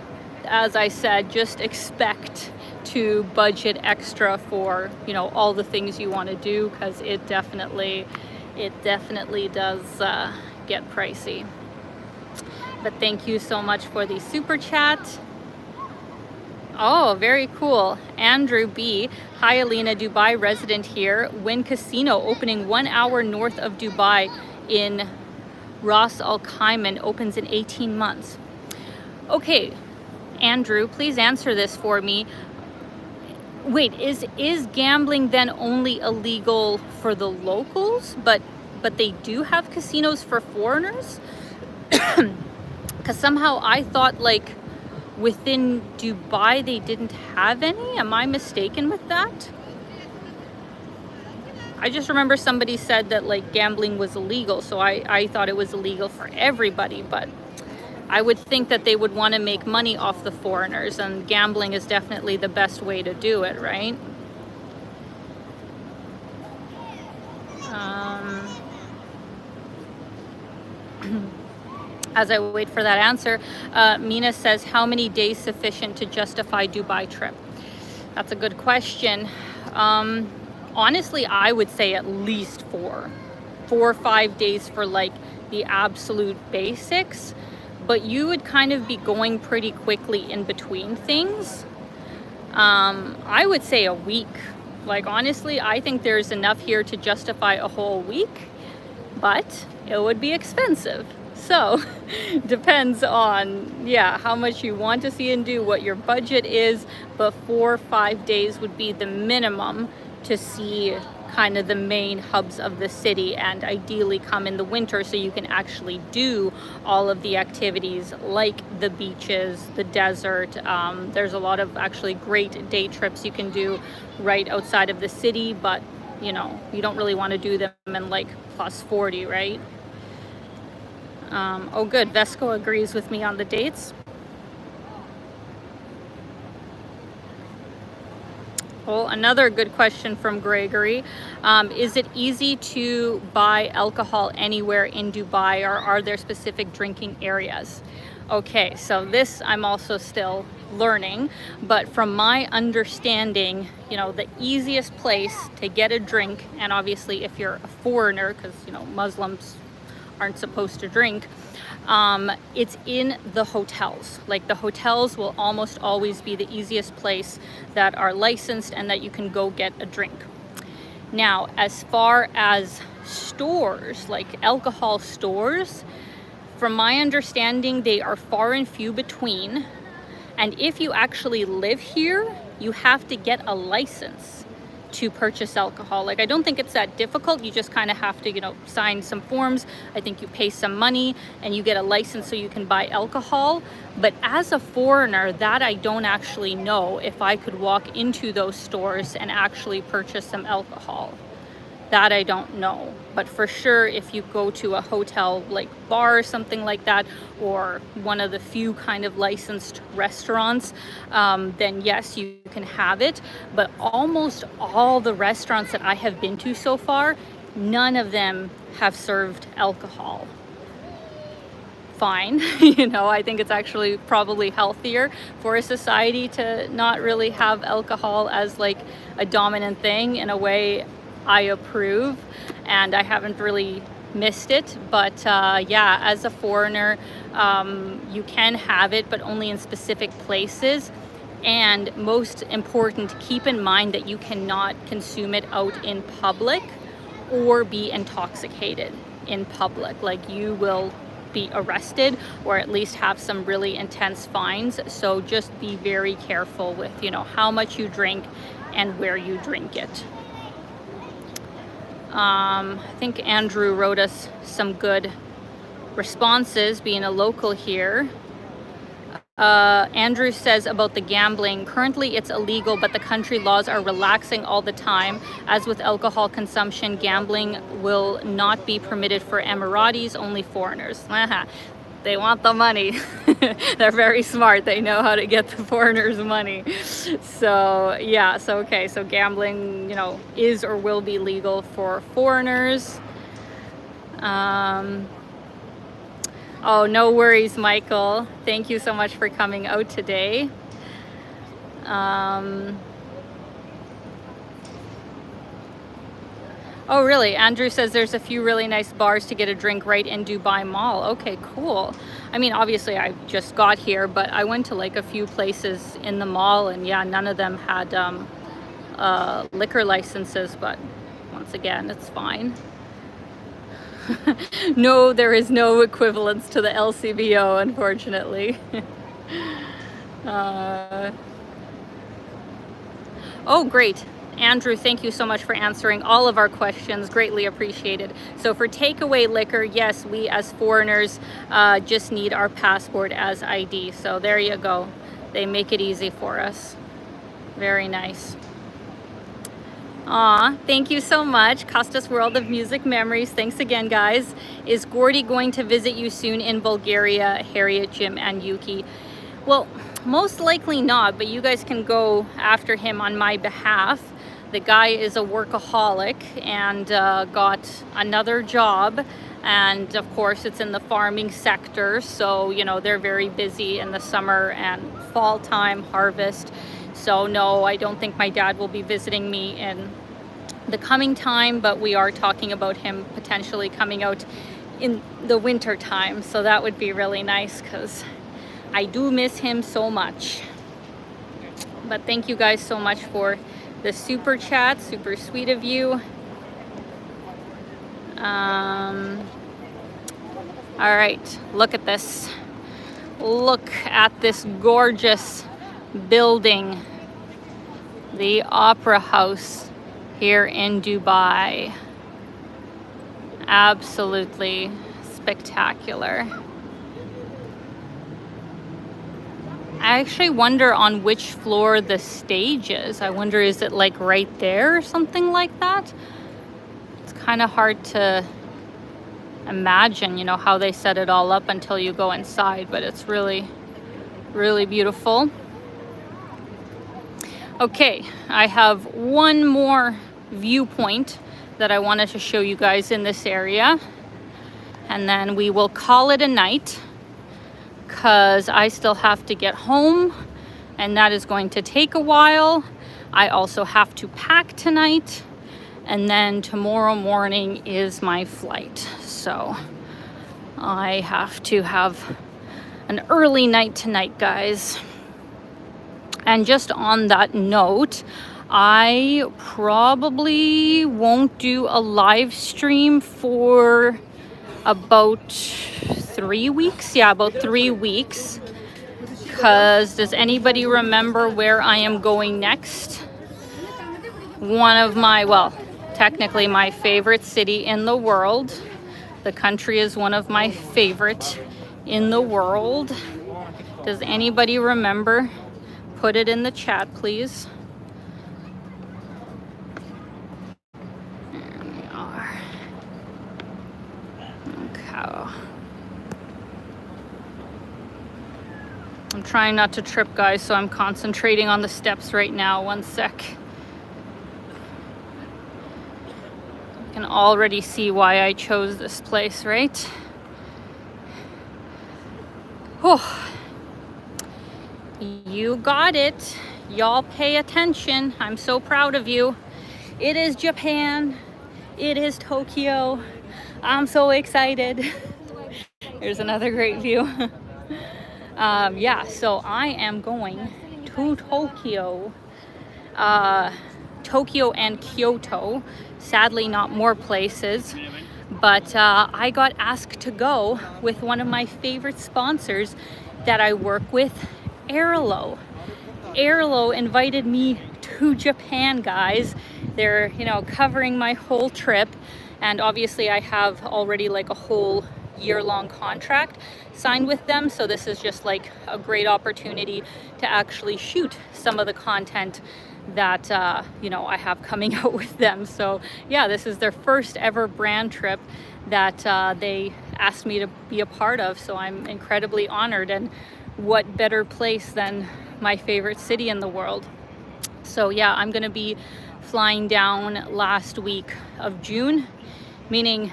as I said, just expect to budget extra for, you know, all the things you want to do, because it definitely does get pricey. But thank you so much for the super chat. Oh, very cool. Andrew B. Hi, Alina, Dubai resident here. Wynn Casino opening 1 hour north of Dubai in Ras Al Khaimah opens in 18 months. Okay, Andrew, please answer this for me. Wait, is gambling then only illegal for the locals, but they do have casinos for foreigners? Because somehow I thought, like, within Dubai they didn't have any. Am I mistaken with that? I just remember somebody said that, like, gambling was illegal, so I thought it was illegal for everybody. But I would think that they would want to make money off the foreigners, and gambling is definitely the best way to do it, right? As I wait for that answer, Mina says, how many days sufficient to justify Dubai trip? That's a good question. Honestly, I would say at least 4 or 5 days for like the absolute basics, but you would kind of be going pretty quickly in between things. I would say a week. Like, honestly, I think there's enough here to justify a whole week, but it would be expensive. So depends on, yeah, how much you want to see and do, what your budget is, but 4 or 5 days would be the minimum to see kind of the main hubs of the city, and ideally come in the winter so you can actually do all of the activities like the beaches, the desert. There's a lot of actually great day trips you can do right outside of the city, but you know, you don't really want to do them in like plus 40, right? Oh good, Vesco agrees with me on the dates. Oh, another good question from Gregory. Is it easy to buy alcohol anywhere in Dubai, or are there specific drinking areas? Okay, so this I'm also still learning, but from my understanding, you know, the easiest place to get a drink, and obviously if you're a foreigner, because, you know, Muslims aren't supposed to drink, it's in the hotels. Like, the hotels will almost always be the easiest place that are licensed and that you can go get a drink. Now, as far as stores, like alcohol stores, from my understanding, they are far and few between. And if you actually live here, you have to get a license to purchase alcohol. Like, I don't think it's that difficult. You just kind of have to, you know, sign some forms. I think you pay some money and you get a license so you can buy alcohol. But as a foreigner, that I don't actually know if I could walk into those stores and actually purchase some alcohol. That I don't know. But for sure, if you go to a hotel like bar or something like that, or one of the few kind of licensed restaurants, then yes, you can have it. But almost all the restaurants that I have been to so far, none of them have served alcohol. Fine. You know, I think it's actually probably healthier for a society to not really have alcohol as like a dominant thing. In a way, I approve, and I haven't really missed it. But yeah, as a foreigner, you can have it, but only in specific places. And most important, keep in mind that you cannot consume it out in public or be intoxicated in public. Like, you will be arrested or at least have some really intense fines. So just be very careful with, you know, how much you drink and where you drink it. I think Andrew wrote us some good responses, being a local here. Andrew says about the gambling, currently it's illegal, but the country laws are relaxing all the time. As with alcohol consumption, gambling will not be permitted for Emiratis, only foreigners. They want the money. They're very smart. They know how to get the foreigners' money. So yeah, so okay, so gambling, you know, is or will be legal for foreigners. Oh, no worries, Michael. Thank you so much for coming out today. Oh, really? Andrew says there's a few really nice bars to get a drink right in Dubai Mall. Okay, cool. I mean, obviously I just got here, but I went to like a few places in the mall, and yeah, none of them had liquor licenses, but once again, it's fine. No, there is no equivalence to the LCBO, unfortunately. Oh, great. Andrew, thank you so much for answering all of our questions. Greatly appreciated. So for takeaway liquor, yes, we as foreigners just need our passport as ID. So there you go. They make it easy for us. Very nice. Aw, thank you so much. Costas World of Music Memories. Thanks again, guys. Is Gordy going to visit you soon in Bulgaria, Harriet, Jim, and Yuki? Well, most likely not, but you guys can go after him on my behalf. The guy is a workaholic and got another job. And of course, it's in the farming sector. So, you know, they're very busy in the summer and fall time, harvest. So no, I don't think my dad will be visiting me in the coming time, but we are talking about him potentially coming out in the winter time. So that would be really nice because I do miss him so much. But thank you guys so much for the super chat. Super sweet of you. All right, look at this. Look at this gorgeous building, the Opera House here in Dubai. Absolutely spectacular. I actually wonder on which floor the stage is. I wonder, is it like right there or something like that? It's kind of hard to imagine, you know, how they set it all up until you go inside, but it's really, really beautiful. Okay, I have one more viewpoint that I wanted to show you guys in this area, and then we will call it a night because I still have to get home and that is going to take a while. I also have to pack tonight, and then tomorrow morning is my flight, so I have to have an early night tonight, guys. And just on that note, I probably won't do a live stream for about 3 weeks. Yeah, about 3 weeks. Because does anybody remember where I am going next? One of my, well, technically my favorite city in the world. The country is one of my favorite in the world. Does anybody remember? Put it in the chat, please. There we are. Okay. I'm trying not to trip, guys, so I'm concentrating on the steps right now. One sec. You can already see why I chose this place, right? Oh. You got it. Y'all pay attention. I'm so proud of you. It is Japan. It is Tokyo. I'm so excited. Here's another great view. Yeah, so I am going to Tokyo. Tokyo and Kyoto. Sadly, not more places. But I got asked to go with one of my favorite sponsors that I work with, Airlo. Airlo invited me to Japan, guys. They're, you know, covering my whole trip, and obviously I have already like a whole year-long contract signed with them, so this is just like a great opportunity to actually shoot some of the content that you know, I have coming out with them. So yeah, this is their first ever brand trip that they asked me to be a part of, so I'm incredibly honored. And what better place than my favorite city in the world. So yeah, I'm gonna be flying down last week of June, meaning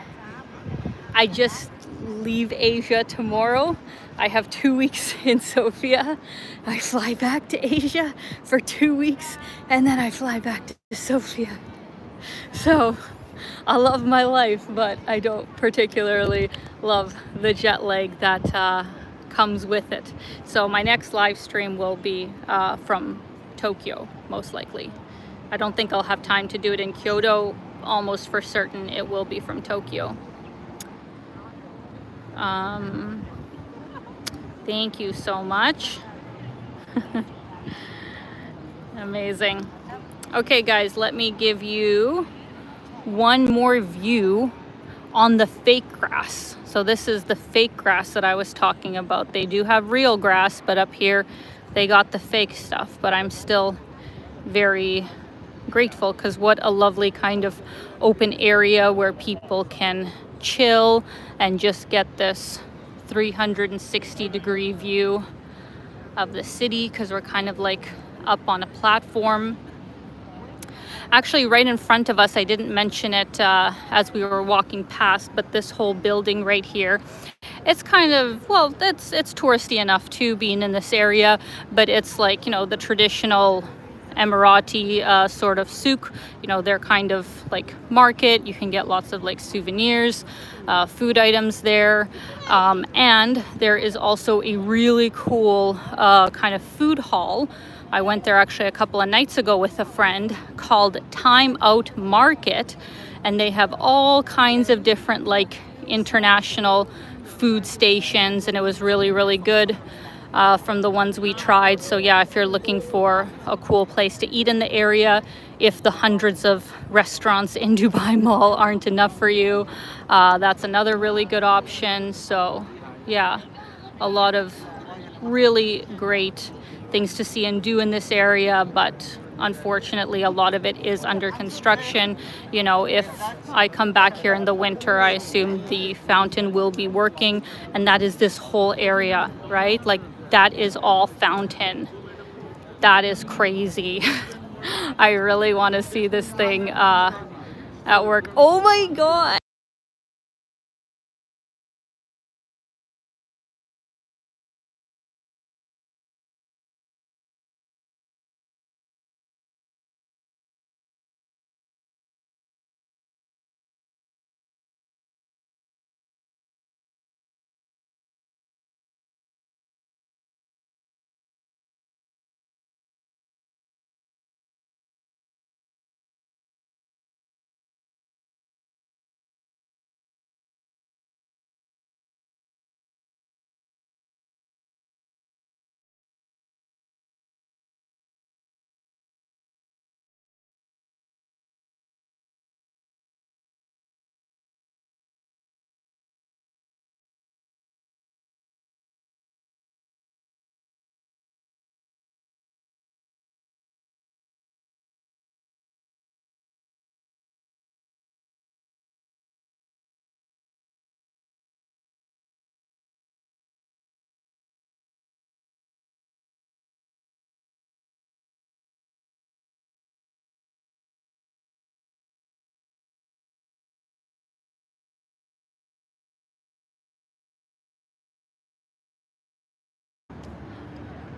I just leave Asia tomorrow. I have 2 weeks in Sofia. I fly back to Asia for 2 weeks, and then I fly back to Sofia. So I love my life, but I don't particularly love the jet lag that comes with it. So my next live stream will be from Tokyo, most likely. I don't think I'll have time to do it in Kyoto. Almost for certain it will be from Tokyo. Thank you so much. Amazing. Okay guys, let me give you one more view on the fake grass. So this is the fake grass that I was talking about. They do have real grass, but up here they got the fake stuff. But I'm still very grateful because what a lovely kind of open area where people can chill and just get this 360-degree view of the city, because we're kind of like up on a platform. Actually, right in front of us, I didn't mention it as we were walking past, but this whole building right here, it's kind of, well, it's touristy enough too, being in this area, but it's like, you know, the traditional Emirati sort of souk, you know, they're kind of like market. You can get lots of like souvenirs, food items there, and there is also a really cool kind of food hall. I went there actually a couple of nights ago with a friend, called Time Out Market, and they have all kinds of different like international food stations, and it was really, really good from the ones we tried. So yeah, if you're looking for a cool place to eat in the area, if the hundreds of restaurants in Dubai Mall aren't enough for you, that's another really good option. So yeah, a lot of really great things to see and do in this area, but unfortunately a lot of it is under construction. You know, if I come back here in the winter, I assume the fountain will be working, and that is this whole area, right? Like that is all fountain. That is crazy. I really want to see this thing at work. Oh my god.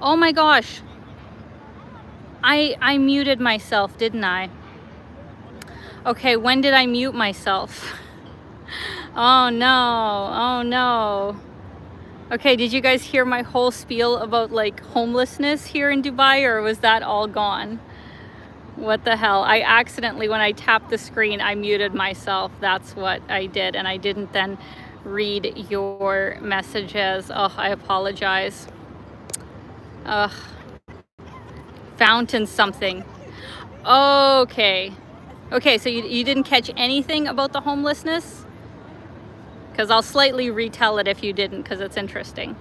Oh my gosh. I muted myself, didn't I? Okay, when did I mute myself? Oh no. Oh no. Okay, did you guys hear my whole spiel about like homelessness here in Dubai, or was that all gone? What the hell? I accidentally, when I tapped the screen, I muted myself. That's what I did, and I didn't then read your messages. Oh, I apologize. Ugh. Fountain something. Okay. Okay, so you didn't catch anything about the homelessness? Because I'll slightly retell it if you didn't, because it's interesting.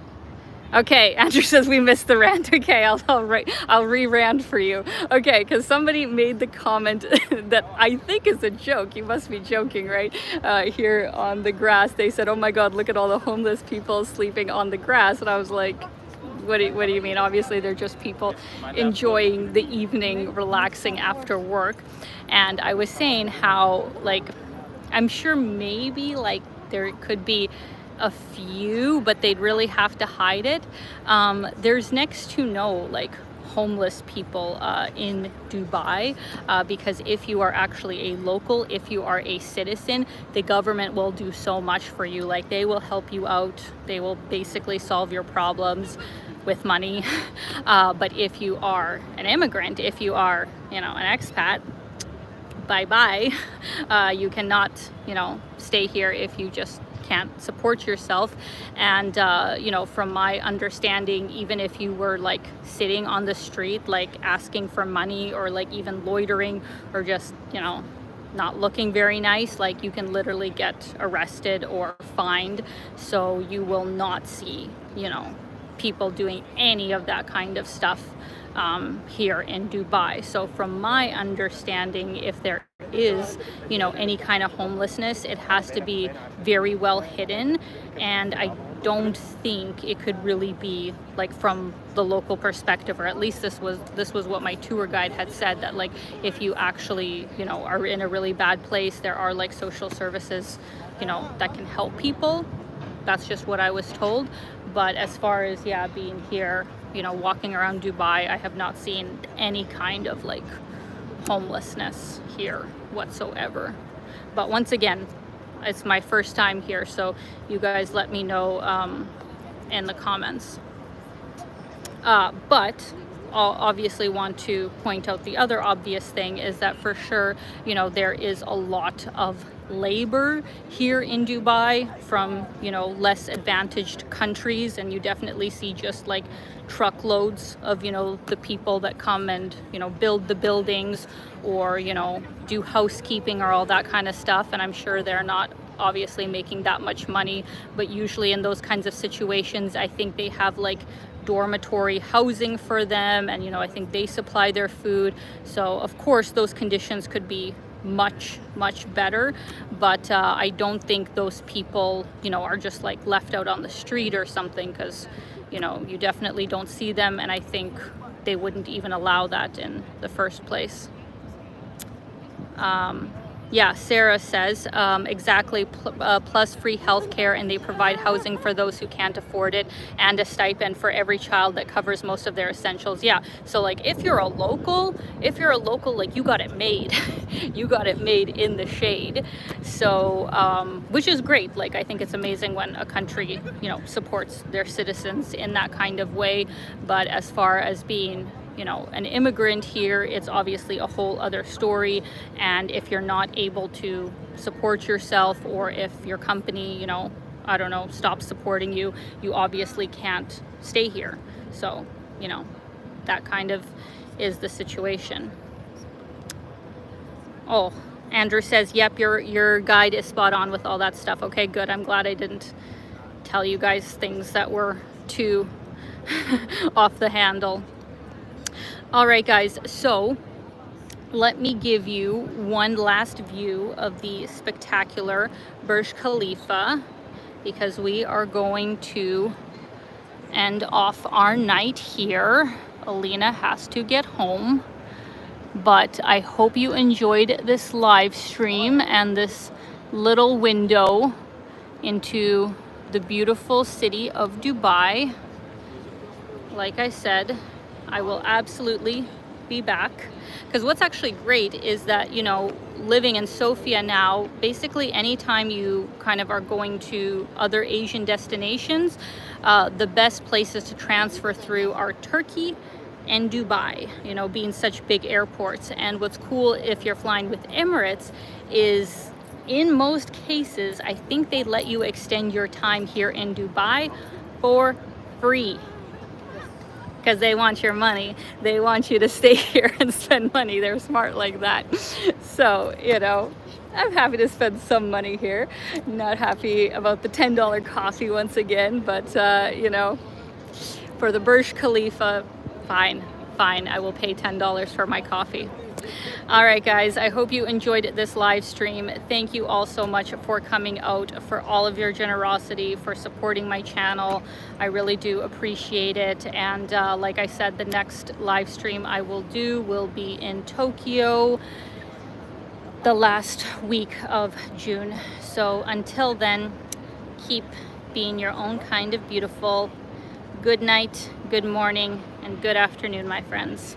Okay, Andrew says we missed the rant. Okay, I'll re-rant for you. Okay, because somebody made the comment that I think is a joke. You must be joking, right? Here on the grass, they said, "Oh my God, look at all the homeless people sleeping on the grass," and I was like, what do you mean? Obviously, they're just people enjoying the evening, relaxing after work. And I was saying how, like, I'm sure maybe like there could be a few, but they'd really have to hide it. There's next to no like homeless people in Dubai, because if you are actually a local, if you are a citizen, the government will do so much for you. Like, they will help you out. They will basically solve your problems with money. But if you are an immigrant, if you are, you know, an expat, bye-bye. You cannot, you know, stay here if you just can't support yourself. And you know, from my understanding, even if you were like sitting on the street, like asking for money, or like even loitering, or just, you know, not looking very nice, like you can literally get arrested or fined. So you will not see, you know, people doing any of that kind of stuff here in Dubai. So from my understanding, if there is, you know, any kind of homelessness, it has to be very well hidden. And I don't think it could really be like from the local perspective, or at least this was what my tour guide had said, that like if you actually, you know, are in a really bad place, there are like social services, you know, that can help people. That's just what I was told. But as far as, yeah, being here, you know, walking around Dubai, I have not seen any kind of like homelessness here whatsoever. But once again, it's my first time here, so you guys let me know in the comments. But I'll obviously want to point out the other obvious thing is that for sure, you know, there is a lot of labor here in Dubai from, you know, less advantaged countries, and you definitely see just like truckloads of, you know, the people that come and, you know, build the buildings, or, you know, do housekeeping or all that kind of stuff. And I'm sure they're not obviously making that much money, but usually in those kinds of situations, I think they have like dormitory housing for them, and, you know, I think they supply their food. So of course those conditions could be much better, but I don't think those people, you know, are just like left out on the street or something, because, you know, you definitely don't see them. And I think they wouldn't even allow that in the first place. Yeah, Sarah says, exactly, plus free healthcare, and they provide housing for those who can't afford it, and a stipend for every child that covers most of their essentials. Yeah, so like if you're a local, like you got it made. You got it made in the shade. So, which is great. Like, I think it's amazing when a country, you know, supports their citizens in that kind of way. But as far as being, you know, an immigrant here, it's obviously a whole other story. And if you're not able to support yourself, or if your company, you know, I don't know, stops supporting you, you obviously can't stay here. So, you know, that kind of is the situation. Oh, Andrew says, yep, your guide is spot on with all that stuff. Okay, good. I'm glad I didn't tell you guys things that were too off the handle. All right, guys, so let me give you one last view of the spectacular Burj Khalifa, because we are going to end off our night here. Alina has to get home, but I hope you enjoyed this live stream and this little window into the beautiful city of Dubai. Like I said, I will absolutely be back, because what's actually great is that, you know, living in Sofia now, basically anytime you kind of are going to other Asian destinations, the best places to transfer through are Turkey and Dubai, you know, being such big airports. And what's cool if you're flying with Emirates is, in most cases, I think they let you extend your time here in Dubai for free, because they want your money. They want you to stay here and spend money. They're smart like that. So, you know, I'm happy to spend some money here. Not happy about the $10 coffee once again, but, you know, for the Burj Khalifa, fine, I will pay $10 for my coffee. All right, guys, I hope you enjoyed this live stream. Thank you all so much for coming out, for all of your generosity, for supporting my channel. I really do appreciate it. And like I said, the next live stream I will do will be in Tokyo the last week of June. So until then, keep being your own kind of beautiful. Good night, good morning, and good afternoon, my friends.